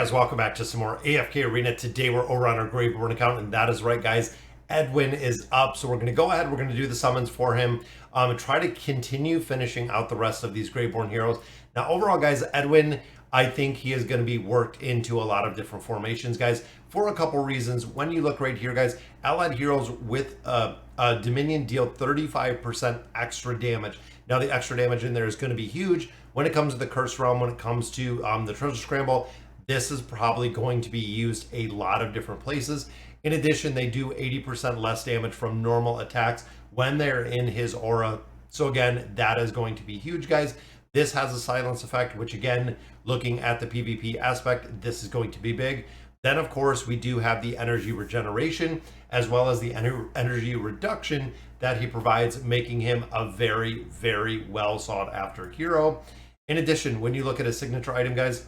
Guys, welcome back to some more AFK Arena. Today we're over on our Graveborn account, and that is right, guys. Edwin is up, so we're going to go ahead. We're going to do the summons for him and try to continue finishing out the rest of these Graveborn heroes. Now, overall, guys, Edwin, I think he is going to be worked into a lot of different formations, guys, for a couple reasons. When you look right here, guys, allied heroes with Dominion deal 35% extra damage. Now, the extra damage in there is going to be huge when it comes to the Curse Realm, when it comes to the Treasure Scramble. This is probably going to be used a lot of different places. In addition, they do 80% less damage from normal attacks when they're in his aura. So again, that is going to be huge, guys. This has a silence effect, which again, looking at the PvP aspect, this is going to be big. Then, of course, we do have the energy regeneration as well as the energy reduction that he provides, making him a very, very well sought after hero. In addition, when you look at his signature item, guys,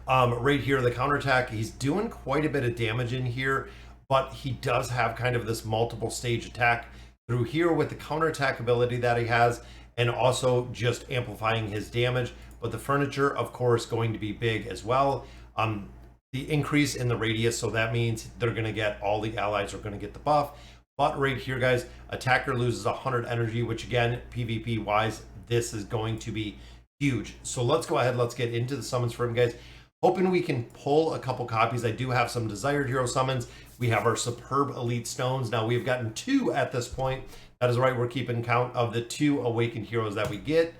right here, the counterattack, he's doing quite a bit of damage in here, but he does have kind of this multiple stage attack through here with the counterattack ability that he has, and also just amplifying his damage. But the furniture, of course, going to be big as well. The increase in the radius, so that means they're going to get, all the allies are going to get the buff. But right here, guys, attacker loses 100 energy, which again, PvP wise, this is going to be huge. So let's go ahead, let's get into the summons for him, guys. Hoping we can pull a couple copies. I do have some desired hero summons. We have our superb elite stones. Now we've gotten 2 at this point. That is right, we're keeping count of the 2 awakened heroes that we get.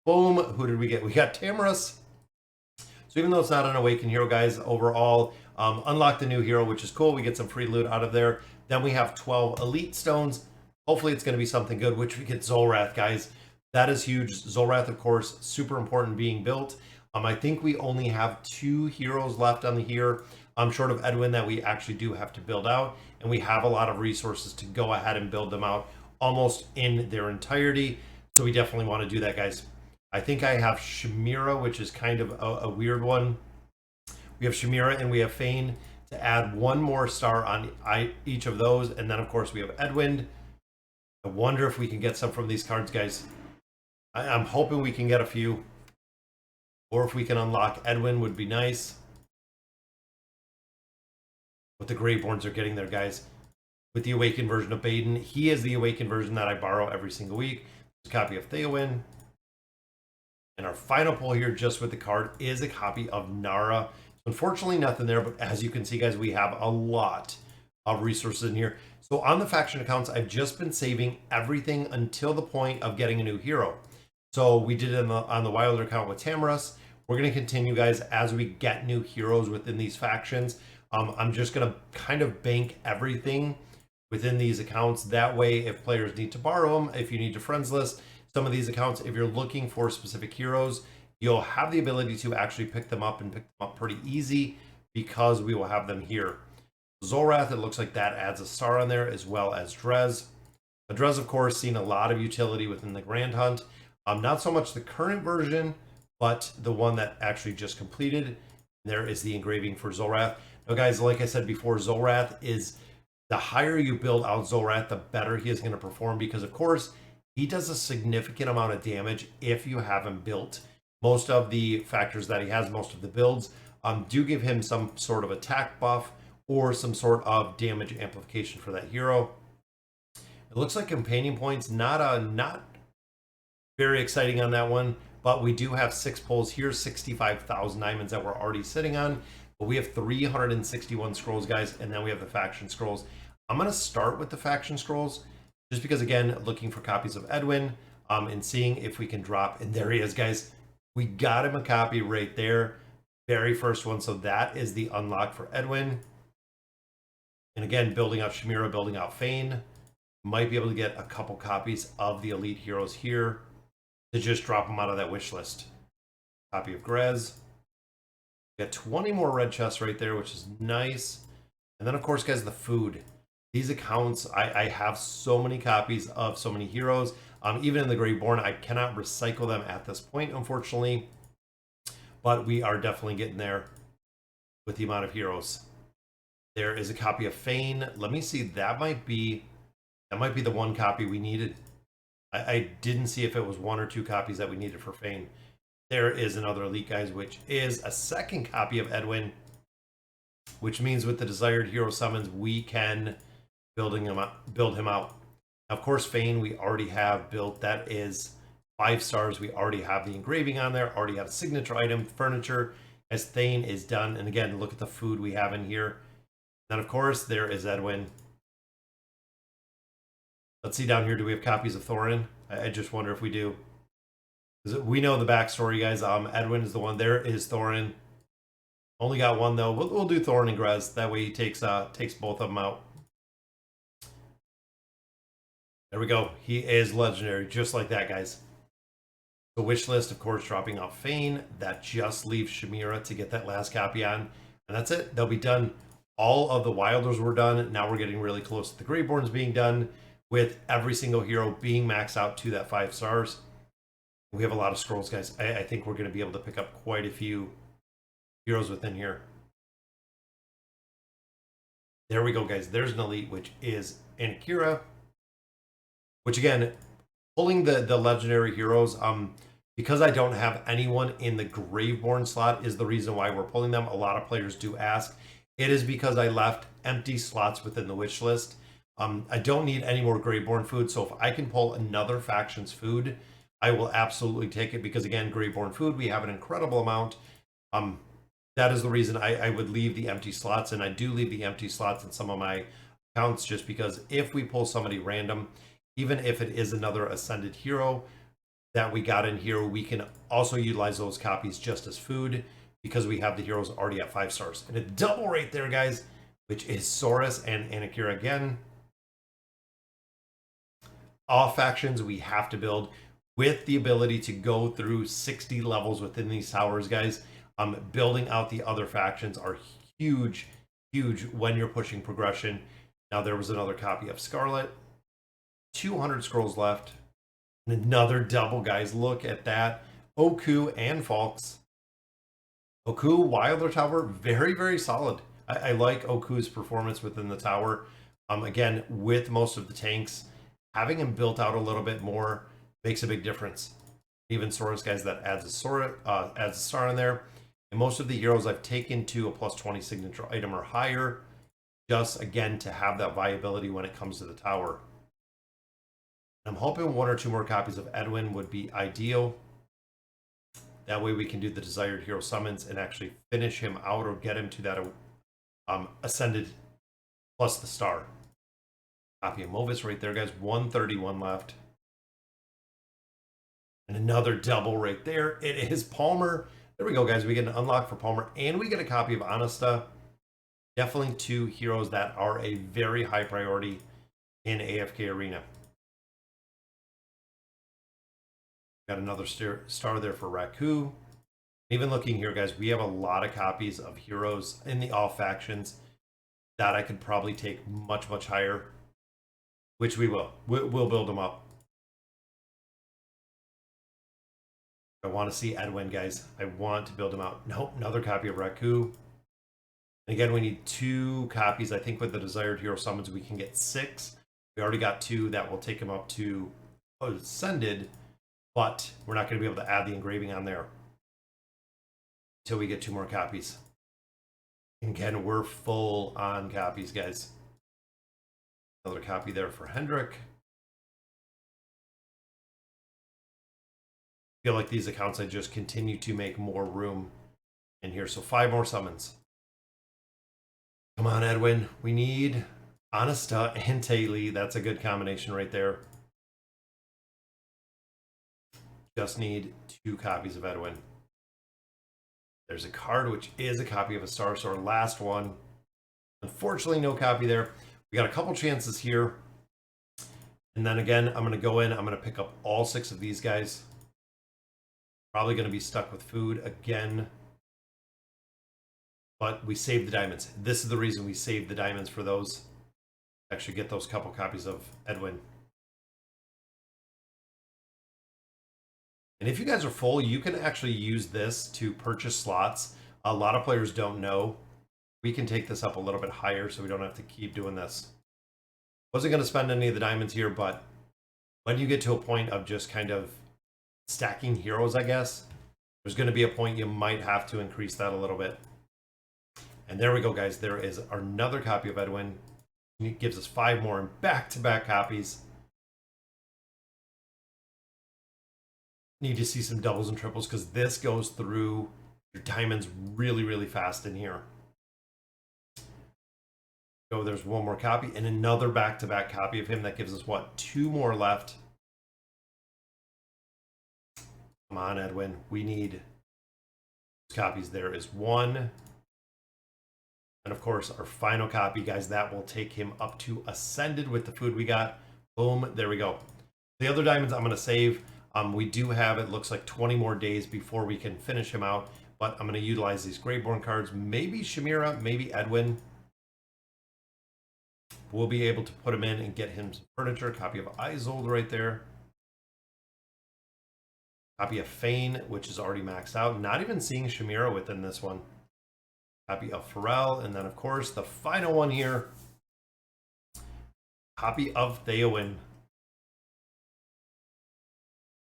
Boom, who did we get? We got Tamras. So even though it's not an awakened hero, guys, overall, unlocked a new hero, which is cool. We get some free loot out of there. Then we have 12 elite stones. Hopefully it's going to be something good, which we get Zolrath, guys. That is huge. Zolrath, of course, super important being built. I think we only have 2 heroes left on the here, short of Edwin, that we actually do have to build out. And we have a lot of resources to go ahead and build them out almost in their entirety. So we definitely want to do that, guys. I think I have Shamira, which is kind of a weird one. We have Shamira and we have Fane to add 1 more star on each of those. And then, of course, we have Edwin. I wonder if we can get some from these cards, guys. I'm hoping we can get a few. Or if we can unlock Edwin would be nice. What the Graveborns are getting there, guys. With the awakened version of Baden. He is the awakened version that I borrow every single week. There's a copy of Theowin. And our final pull here, just with the card, is a copy of Nara. Unfortunately, nothing there, but as you can see, guys, we have a lot of resources in here. So on the faction accounts, I've just been saving everything until the point of getting a new hero. So we did it on the Wilder account with Tamras. We're going to continue, guys, as we get new heroes within these factions. I'm just going to kind of bank everything within these accounts. That way, if players need to borrow them, if you need to friends list some of these accounts, if you're looking for specific heroes, you'll have the ability to actually pick them up and pick them up pretty easy because we will have them here. Zolrath, it looks like that adds a star on there, as well as Drez. Drez, of course, seen a lot of utility within the Grand Hunt. Not so much the current version, but the one that actually just completed. There is the engraving for Zolrath. Now, guys, like I said before, Zolrath is, the higher you build out Zolrath, the better he is going to perform, because, of course, he does a significant amount of damage if you have him built. Most of the factors that he has, most of the builds, do give him some sort of attack buff or some sort of damage amplification for that hero. It looks like companion points, not very exciting on that one, but we do have 6 pulls here, 65,000 diamonds that we're already sitting on. But we have 361 scrolls, guys, and then we have the faction scrolls. I'm going to start with the faction scrolls, just because, again, looking for copies of Edwin and seeing if we can drop. And there he is, guys. We got him a copy right there. Very first one. So that is the unlock for Edwin. And again, building out Shamira, building out Fane. Might be able to get a couple copies of the elite heroes here to just drop them out of that wish list. Copy of Grez. We got 20 more red chests right there, which is nice. And then, of course, guys, the food. These accounts, I have so many copies of so many heroes. Even in the Graveborn, I cannot recycle them at this point, unfortunately. But we are definitely getting there with the amount of heroes. There is a copy of Fane. Let me see. That might be the one copy we needed. I didn't see if it was 1 or 2 copies that we needed for Fane. There is another elite, guys, which is a second copy of Edwin, which means with the desired hero summons, we can build him out. Of course, Fane, we already have built. That is 5 stars. We already have the engraving on there, already have a signature item, furniture, as Thane is done. And again, look at the food we have in here. And of course, there is Edwin. Let's see down here, do we have copies of Thorin? I just wonder if we do. We know the backstory, guys. Edwin is the one. There is Thorin. Only got one, though. We'll do Thorin and Grez. That way he takes both of them out. There we go. He is legendary, just like that, guys. The wish list, of course, dropping off Fane. That just leaves Shamira to get that last copy on. And that's it. They'll be done. All of the Wilders were done. Now we're getting really close to the Graveborns being done, with every single hero being maxed out to that 5 stars. We have a lot of scrolls, guys. I think we're going to be able to pick up quite a few heroes within here. There we go, guys. There's an elite, which is Anakira. Which, again, pulling the legendary heroes, because I don't have anyone in the Graveborn slot is the reason why we're pulling them. A lot of players do ask. It is because I left empty slots within the wish list. I don't need any more Graveborn food, so if I can pull another faction's food, I will absolutely take it, because again, Graveborn food, we have an incredible amount. That is the reason I would leave the empty slots, and I do leave the empty slots in some of my accounts, just because if we pull somebody random, even if it is another Ascended hero that we got in here, we can also utilize those copies just as food, because we have the heroes already at 5 stars. And a double rate there, guys, which is Saurus and Anakira again. All factions we have to build with the ability to go through 60 levels within these towers, guys. Building out the other factions are huge when you're pushing progression. Now there was another copy of Scarlet. 200 scrolls left. And another double, guys. Look at that. Oku and Falks. Oku, Wilder Tower, very solid. I like Oku's performance within the tower. Again, with most of the tanks, having him built out a little bit more makes a big difference. Even Saurus, guys, that adds a star in there. And most of the heroes I've taken to a +20 signature item or higher, just again to have that viability when it comes to the tower. I'm hoping 1 or 2 more copies of Edwin would be ideal. That way we can do the desired hero summons and actually finish him out or get him to that Ascended plus the star. Copy of Movis right there, guys. 131 left. And another double right there. It is Palmer. There we go, guys. We get an unlock for Palmer, and we get a copy of Anasta. Definitely 2 heroes that are a very high priority in AFK Arena. Got another star there for Raku. Even looking here, guys, we have a lot of copies of heroes in the all factions that I could probably take much higher, which we will. We'll build them up. I want to see Edwin, guys. I want to build him out. Nope, another copy of Raku. Again, we need 2 copies. I think with the desired hero summons, we can get 6. We already got 2 that will take him up to Ascended, but we're not going to be able to add the engraving on there until we get 2 more copies. And again, we're full on copies, guys. Another copy there for Hendrik. I feel like these accounts, I just continue to make more room in here. So 5 more summons. Come on, Edwin. We need Anasta and Taylor. That's a good combination right there. Just need 2 copies of Edwin. There's a card, which is a copy of a star. So our last one. Unfortunately, no copy there. We got a couple chances here. And then again, I'm going to go in. I'm going to pick up all 6 of these guys. Probably going to be stuck with food again. But we saved the diamonds. This is the reason we saved the diamonds for those. Actually get those couple copies of Edwin. And if you guys are full, you can actually use this to purchase slots. A lot of players don't know. We can take this up a little bit higher so we don't have to keep doing this. Wasn't going to spend any of the diamonds here, but when you get to a point of just kind of stacking heroes, I guess, There's going to be a point you might have to increase that a little bit. And there we go, guys. There is another copy of Edwin. It gives us 5 more in back-to-back copies. Need to see some doubles and triples because this goes through your diamonds really, really fast in here. So there's one more copy and another back-to-back copy of him. That gives us, what, 2 more left. Come on, Edwin. We need copies. There is 1. And of course, our final copy, guys, that will take him up to Ascended with the food we got. Boom, there we go. The other diamonds I'm going to save. We do have, it looks like 20 more days before we can finish him out. But I'm going to utilize these Graveborn cards. Maybe Shamira, maybe Edwin. We'll be able to put him in and get him some furniture. Copy of Isolde right there. Copy of Fane, which is already maxed out. Not even seeing Shamira within this one. Copy of Pharrell, and then of course the final one here. Copy of Theowin.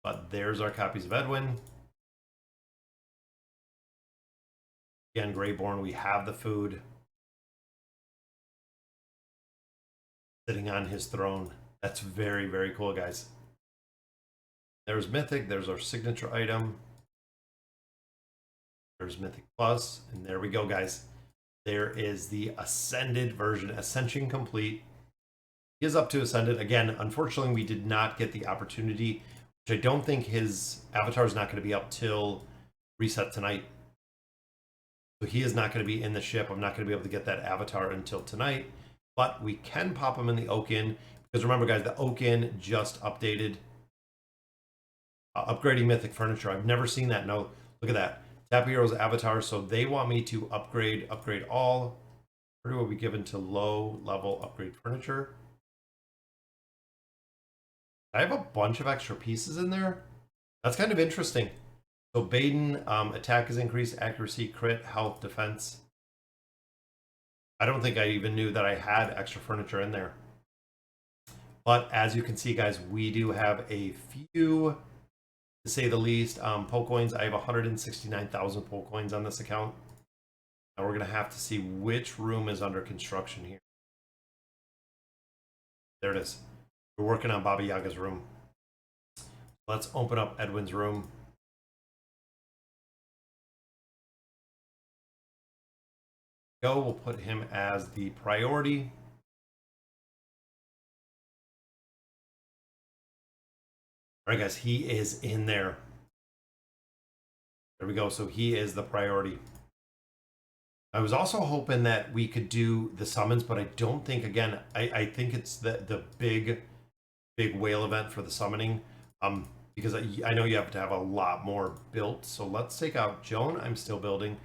But there's our copies of Edwin. Again, Graveborn, we have the food. Sitting on his throne. That's very, very cool, guys. There's Mythic, there's our signature item. There's Mythic Plus, and there we go, guys. There is the Ascended version, Ascension complete. He is up to Ascended. Again, unfortunately, we did not get the opportunity, which I don't think his avatar is not going to be up till reset tonight. So he is not going to be in the ship. I'm not going to be able to get that avatar until tonight, but we can pop him in the Oaken, because remember, guys, the Oaken just updated. Upgrading Mythic Furniture. I've never seen that. No, look at that. Tap Heroes avatar, so they want me to upgrade all. Where will be given to low level upgrade furniture? I have a bunch of extra pieces in there. That's kind of interesting. So Baden, attack is increased, accuracy, crit, health, defense. I don't think I even knew that I had extra furniture in there. But as you can see, guys, we do have a few, to say the least, Poke coins. I have 169,000 Poke coins on this account. Now we're going to have to see which room is under construction here. There it is. We're working on Baba Yaga's room. Let's open up Edwin's room. Go, we'll put him as the priority. All right, guys, he is in there. There we go. So he is the priority. I was also hoping that we could do the summons, but I don't think, again, I think it's the big whale event for the summoning. Because I know you have to have a lot more built. So let's take out Joan. I'm still building.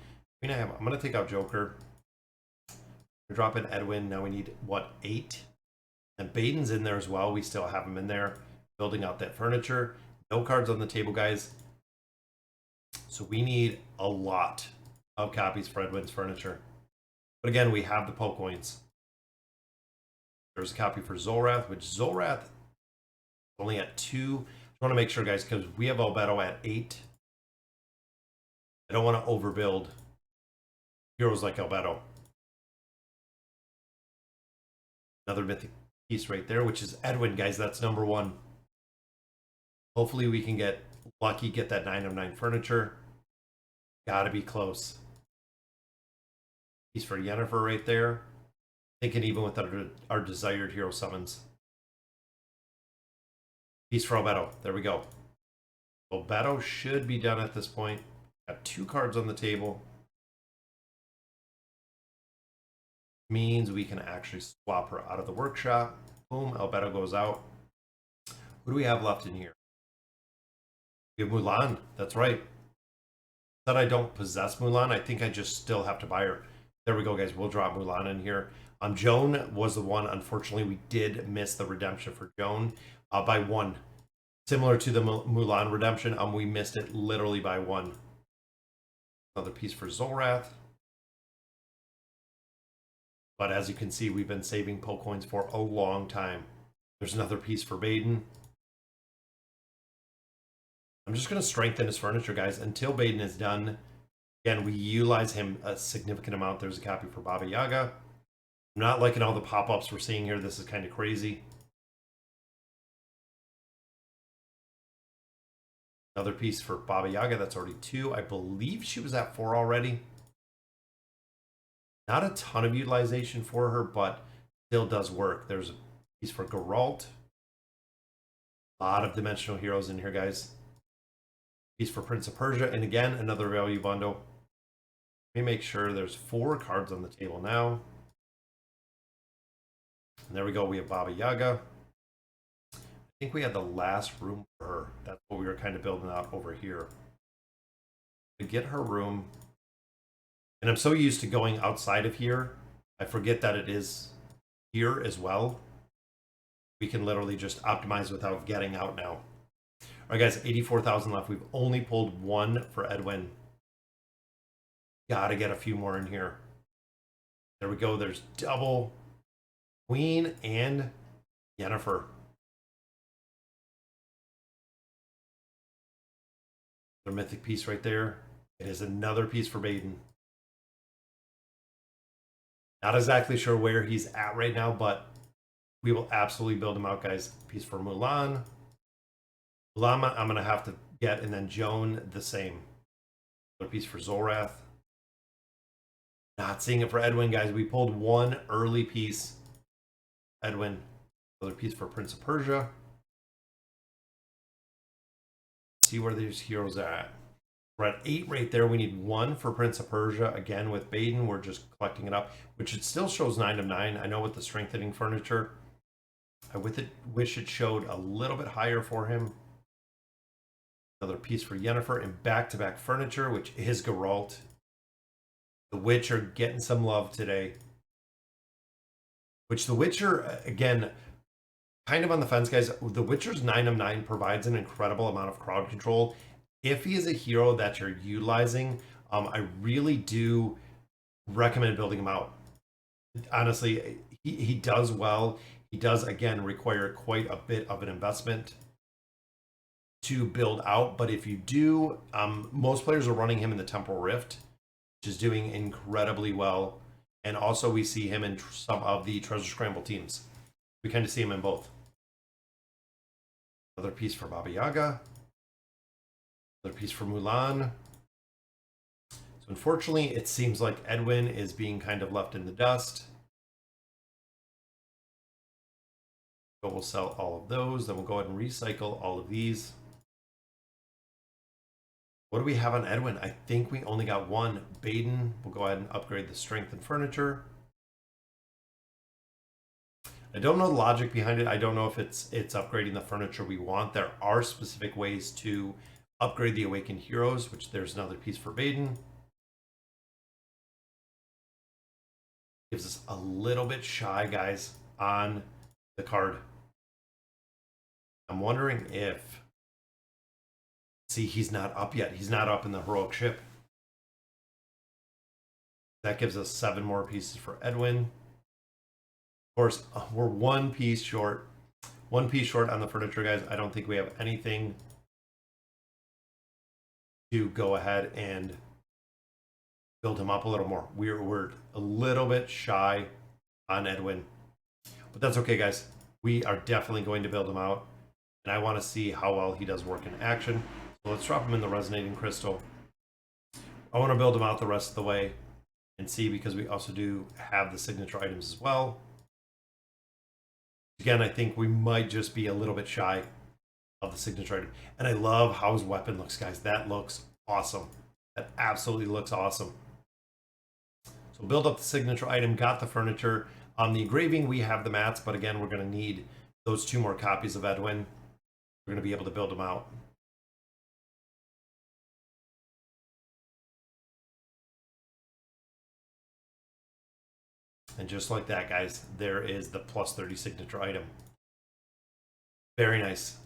I'm going to take out Joker. Drop in Edwin. Now we need, what, 8? And Baden's in there as well. We still have him in there. Building out that furniture. No cards on the table, guys. So we need a lot of copies for Edwin's furniture. But again, we have the Poke coins. There's a copy for Zolrath, which Zolrath is only at 2. I want to make sure, guys, because we have Albedo at 8. I don't want to overbuild heroes like Albedo. Another mythic piece right there, which is Edwin, guys. That's number 1. Hopefully we can get lucky, get that 9 of 9 furniture. Gotta be close. Piece for Yennefer right there. Thinking even with our desired hero summons. Piece for Albedo. There we go. Albedo should be done at this point. Got 2 cards on the table. Means we can actually swap her out of the workshop. Boom, Albedo goes out. Who do we have left in here? We have Mulan. That's right. That I don't possess Mulan. I think I just still have to buy her. There we go, guys. We'll drop Mulan in here. Joan was the one. Unfortunately, we did miss the redemption for Joan by 1. Similar to the Mulan redemption, we missed it literally by 1. Another piece for Zolrath. But as you can see, we've been saving Poke coins for a long time. There's another piece for Baden. I'm just going to strengthen his furniture, guys, until Baden is done. Again, we utilize him a significant amount. There's a copy for Baba Yaga. I'm not liking all the pop-ups we're seeing here. This is kind of crazy. Another piece for Baba Yaga. That's already 2. I believe she was at 4 already. Not a ton of utilization for her, but still does work. There's a piece for Geralt. A lot of dimensional heroes in here, guys. Piece for Prince of Persia. And again, another value bundle. Let me make sure there's 4 cards on the table now. And there we go. We have Baba Yaga. I think we had the last room for her. That's what we were kind of building out over here. To get her room. And I'm so used to going outside of here, I forget that it is here as well. We can literally just optimize without getting out now. All right, guys, 84,000 left. We've only pulled 1 for Edwin. Gotta get a few more in here. There we go. There's double Queen and Yennefer. The mythic piece right there. It is another piece for Baden. Not exactly sure where he's at right now, but we will absolutely build him out, guys. Piece for Mulan. Mulan, I'm going to have to get, and then Joan, the same. Another piece for Zorath. Not seeing it for Edwin, guys. We pulled 1 early piece. Edwin. Another piece for Prince of Persia. See where these heroes are at. We're at 8 right there. We need 1 for Prince of Persia. Again, with Baden, we're just collecting it up, which it still shows 9 of 9. I know with the strengthening furniture, I wish it showed a little bit higher for him. Another piece for Yennefer and back-to-back furniture, which is Geralt. The Witcher getting some love today. Which the Witcher, again, kind of on the fence, guys. The Witcher's 9 of 9 provides an incredible amount of crowd control. If he is a hero that you're utilizing, I really do recommend building him out. Honestly, he does well. He does, again, require quite a bit of an investment to build out. But if you do, most players are running him in the Temporal Rift, which is doing incredibly well. And also we see him in some of the Treasure Scramble teams. We kind of see him in both. Another piece for Baba Yaga. Another piece for Mulan. So unfortunately, it seems like Edwin is being kind of left in the dust. But we'll sell all of those. Then we'll go ahead and recycle all of these. What do we have on Edwin? I think we only got 1. Baden, we'll go ahead and upgrade the strength and furniture. I don't know the logic behind it. I don't know if it's upgrading the furniture we want. There are specific ways to upgrade the Awakened Heroes, which there's another piece for Baden. Gives us a little bit shy, guys, on the card. I'm wondering if... See, he's not up yet. He's not up in the heroic ship. That gives us 7 more pieces for Edwin. Of course, we're 1 piece short. 1 piece short on the furniture, guys. I don't think we have anything to go ahead and build him up a little more. We're a little bit shy on Edwin. But that's okay, guys. We are definitely going to build him out. And I want to see how well he does work in action. So let's drop him in the Resonating Crystal. I want to build him out the rest of the way and see, because we also do have the signature items as well. Again, I think we might just be a little bit shy of the signature item. And I love how his weapon looks, guys. That looks awesome. That absolutely looks awesome. So build up the signature item, got the furniture. On the engraving, we have the mats, but again, we're going to need those 2 more copies of Edwin. We're going to be able to build them out. And just like that, guys, there is the plus 30 signature item. Very nice.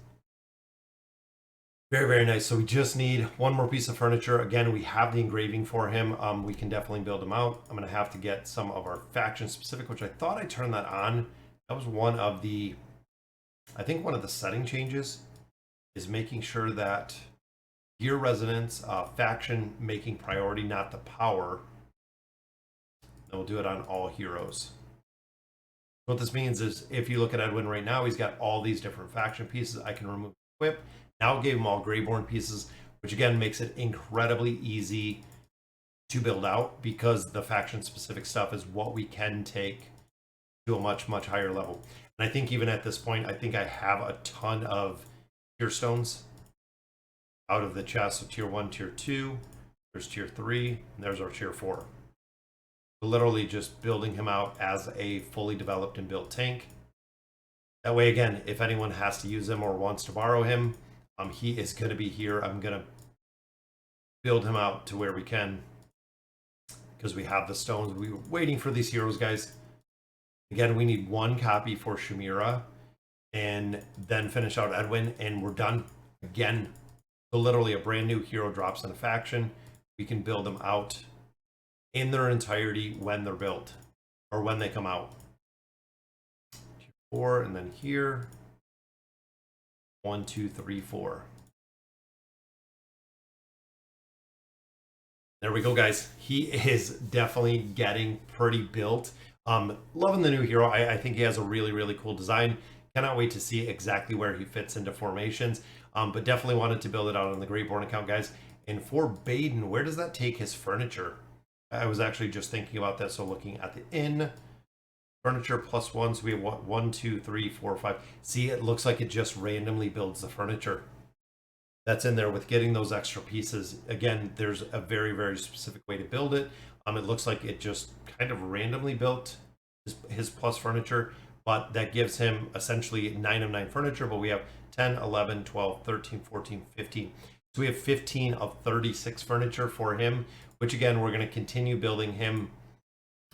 Very, very nice. So we just need 1 more piece of furniture. Again, we have the engraving for him. We can definitely build him out. I'm going to have to get some of our faction specific, which I thought I turned that on. That was one of the, I think one of the setting changes is making sure that gear resonance, faction making priority, not the power. And we'll do it on all heroes. What this means is if you look at Edwin right now, he's got all these different faction pieces. I can remove equip. Now gave him all Graveborn pieces, which again makes it incredibly easy to build out because the faction specific stuff is what we can take to a much, much higher level. And I think even at this point, I think I have a ton of tier stones out of the chest. So tier 1, tier 2, there's tier 3, and there's our tier 4. Literally just building him out as a fully developed and built tank. That way, again, if anyone has to use him or wants to borrow him, he is going to be here. I'm going to build him out to where we can because we have the stones. We were waiting for these heroes, guys. Again, we need 1 copy for Shamira and then finish out Edwin, and we're done. Again, so literally a brand new hero drops in a faction. We can build them out in their entirety when they're built or when they come out. Tier 4, and then here 1, 2, 3, 4. There we go, guys. He is definitely getting pretty built. Loving the new hero. I think he has a really, really cool design. Cannot wait to see exactly where he fits into formations. But definitely wanted to build it out on the Graveborn account, guys. And for Baden, where does that take his furniture? I was actually just thinking about that. So looking at the inn, furniture +1. So we have what? 1, 2, 3, 4, 5. See, it looks like it just randomly builds the furniture that's in there with getting those extra pieces. Again, there's a very, very specific way to build it. It looks like it just kind of randomly built his plus furniture, but that gives him essentially 9 of 9 furniture, but we have 10, 11, 12, 13, 14, 15. So we have 15 of 36 furniture for him, which again, we're going to continue building him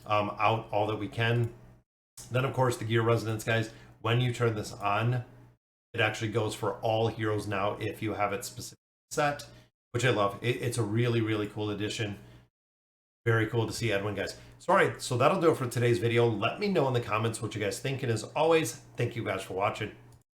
out all that we can. Then of course the gear resonance, guys, when you turn this on, it actually goes for all heroes now if you have it specifically set, which I love. It's a really, really cool addition. Very cool to see Edwin, guys. So all right, so that'll do it for today's video. Let me know in the comments what you guys think, and as always, thank you guys for watching.